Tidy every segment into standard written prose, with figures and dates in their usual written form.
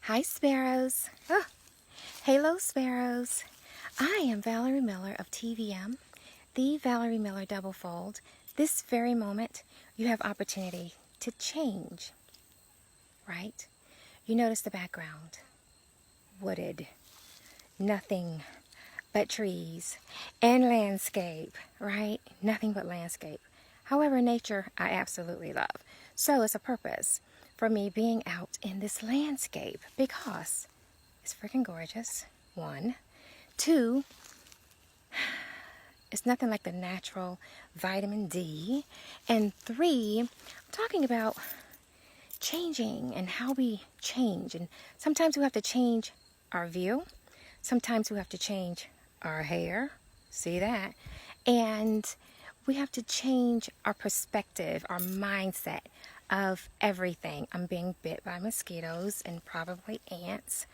Hi, Sparrows. Oh, hello, Sparrows. I am Valerie Miller of TVM, the Valerie Miller Double Fold. This very moment, you have opportunity to change, right? You notice the background, wooded, nothing but trees and landscape, right? Nothing but landscape. However, nature I absolutely love. So it's a purpose for me being out in this landscape because it's freaking gorgeous. One. Two, it's nothing like the natural vitamin D. And three, I'm talking about changing and how we change. And sometimes we have to change our view. Sometimes we have to change our hair. See that? And we have to change our perspective, our mindset of everything. I'm being bit by mosquitoes and probably ants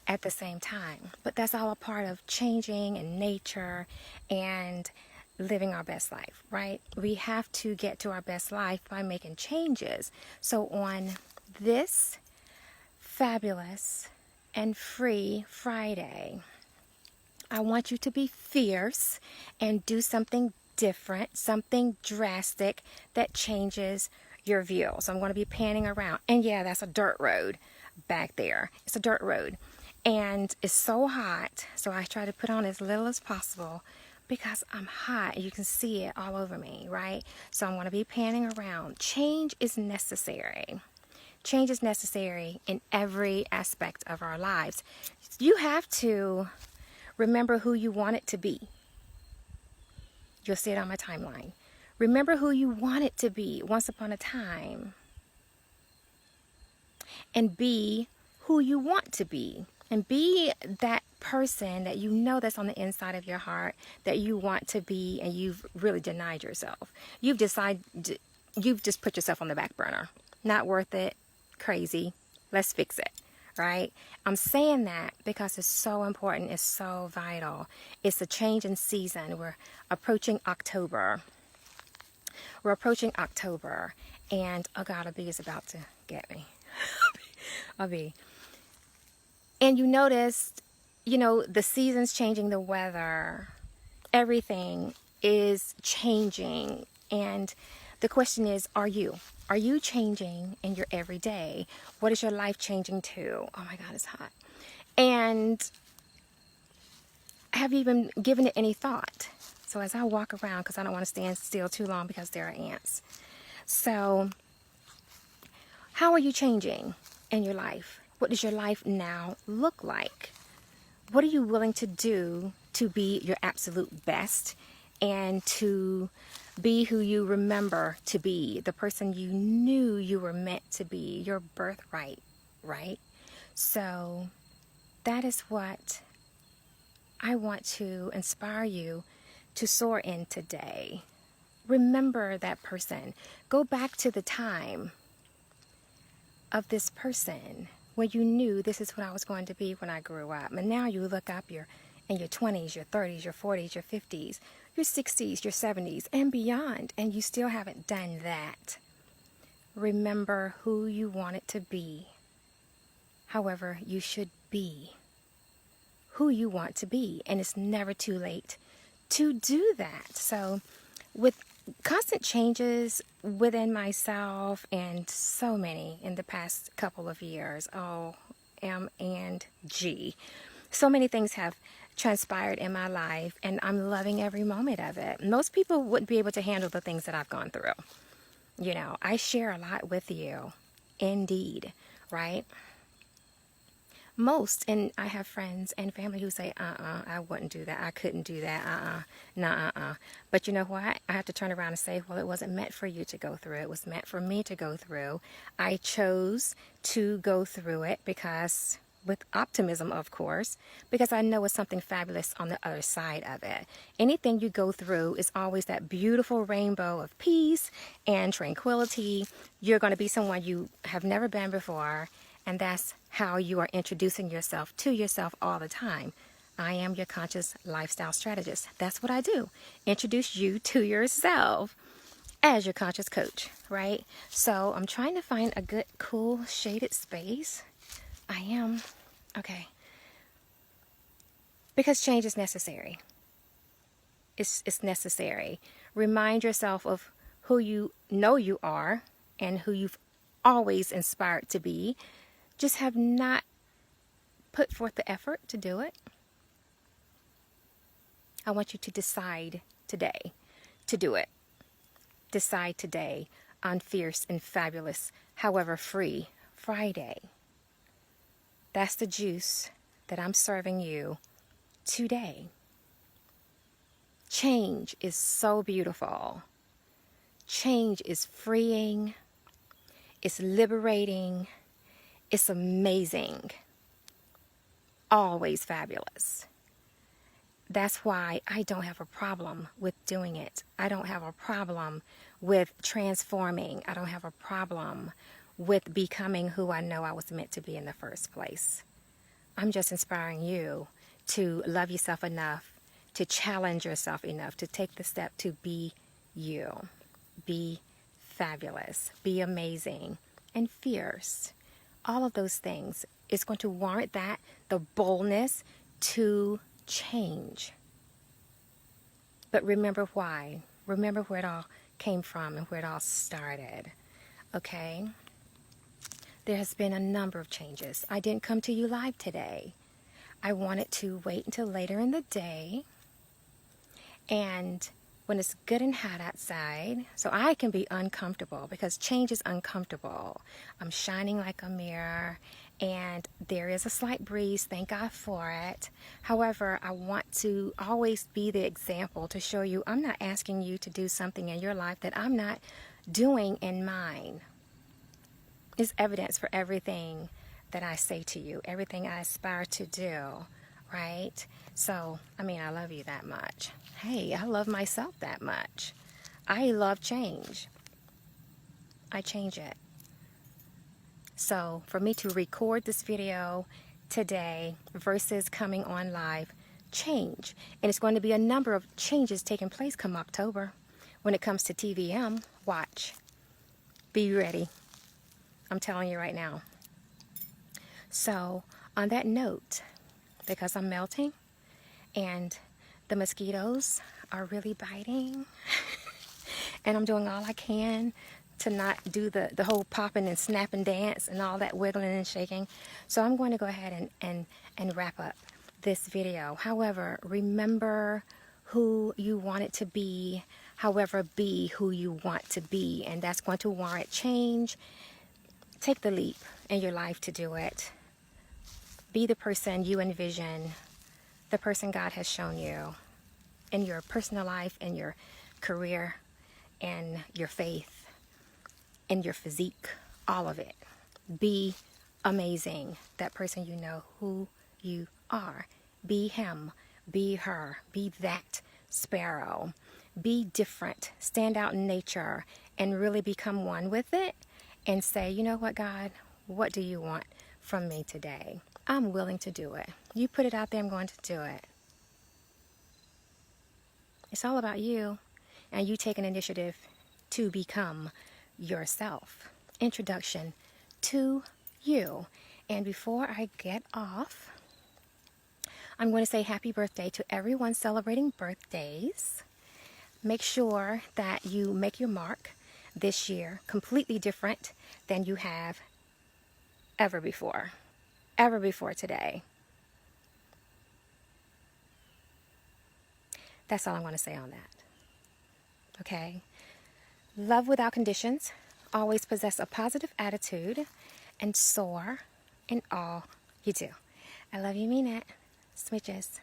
at the same time. But that's all a part of changing and nature and living our best life, right? We have to get to our best life by making changes. So on this fabulous and free Friday, I want you to be fierce and do something different, something drastic that changes your view. So I'm going to be panning around. And yeah, that's a dirt road back there. It's a dirt road. And it's so hot, so I try to put on as little as possible because I'm hot. You can see it all over me, right? So I'm going to be panning around. Change is necessary. Change is necessary in every aspect of our lives. You have to remember who you want it to be. You'll see it on my timeline. Remember who you want it to be once upon a time. And be who you want to be. And be that person that you know that's on the inside of your heart that you want to be, and you've really denied yourself. You've just put yourself on the back burner. Not worth it. Crazy. Let's fix it. Right? I'm saying that because it's so important. It's so vital. It's a change in season. We're approaching October. And oh God, a bee is about to get me. A bee. And you noticed, the seasons changing, the weather, everything is changing. And the question is, are you? Are you changing in your everyday? What is your life changing to? Oh my God, it's hot. And have you even given it any thought? So as I walk around, because I don't want to stand still too long because there are ants. So how are you changing in your life? What does your life now look like? What are you willing to do to be your absolute best and to be who you remember to be, the person you knew you were meant to be, your birthright, right? So that is what I want to inspire you to soar in today. Remember that person. Go back to the time of this person when you knew this is what I was going to be when I grew up. And now you look up, you're in your 20s, your 30s, your 40s, your 50s, your 60s, your 70s, and beyond, and you still haven't done that. Remember who you want it to be. However, you should be who you want to be, and it's never too late to do that. So with constant changes within myself and so many in the past couple of years, M and G, so many things have transpired in my life, and I'm loving every moment of it. Most people wouldn't be able to handle the things that I've gone through. I share a lot with you, indeed, right? And I have friends and family who say, I wouldn't do that. I couldn't do that. Nah. But you know what? I have to turn around and say, well, it wasn't meant for you to go through. It was meant for me to go through. I chose to go through it because, with optimism, of course, because I know it's something fabulous on the other side of it. Anything you go through is always that beautiful rainbow of peace and tranquility. You're going to be someone you have never been before. And that's how you are introducing yourself to yourself all the time. I am your conscious lifestyle strategist. That's what I do. Introduce you to yourself as your conscious coach, right? So I'm trying to find a good, cool, shaded space I am. Okay. Because change is necessary. It's necessary. Remind yourself of who you know you are and who you've always inspired to be. Just have not put forth the effort to do it. I want you to decide today to do it. Decide today on Fierce and Fabulous, however free, Friday. That's the juice that I'm serving you today. Change is so beautiful. Change is freeing. It's liberating. It's amazing. Always fabulous. That's why I don't have a problem with doing it. I don't have a problem with transforming. I don't have a problem with becoming who I know I was meant to be in the first place. I'm just inspiring you to love yourself enough, to challenge yourself enough, to take the step to be you. Be fabulous. Be amazing and fierce. All of those things is going to warrant that, the boldness to change. But remember why. Remember where it all came from and where it all started. Okay? There has been a number of changes. I didn't come to you live today. I wanted to wait until later in the day, and when it's good and hot outside, so I can be uncomfortable, because change is uncomfortable. I'm shining like a mirror, and there is a slight breeze, thank God for it. However, I want to always be the example to show you I'm not asking you to do something in your life that I'm not doing in mine. It's evidence for everything that I say to you, everything I aspire to do, right? So, I love you that much. Hey, I love myself that much. I love change. I change it. So, for me to record this video today versus coming on live, change. And it's going to be a number of changes taking place come October. When it comes to TVM, watch. Be ready. I'm telling you right now. So, on that note, because I'm melting and the mosquitoes are really biting and I'm doing all I can to not do the whole popping and snapping dance and all that wiggling and shaking. So I'm going to go ahead and wrap up this video. However, remember who you want it to be. However, be who you want to be. And that's going to warrant change. Take the leap in your life to do it. Be the person you envision, the person God has shown you in your personal life, in your career, in your faith, in your physique, all of it. Be amazing, that person you know who you are. Be him, be her, be that sparrow. Be different, stand out in nature, and really become one with it and say, you know what, God, what do you want from me today? I'm willing to do it. You put it out there, I'm going to do it. It's all about you, and you take an initiative to become yourself. Introduction to you. And before I get off, I'm going to say happy birthday to everyone celebrating birthdays. Make sure that you make your mark this year completely different than you have ever before today. That's all I want to say on that. Okay? Love without conditions. Always possess a positive attitude and soar in all you do. I love you, mean it. Smooches.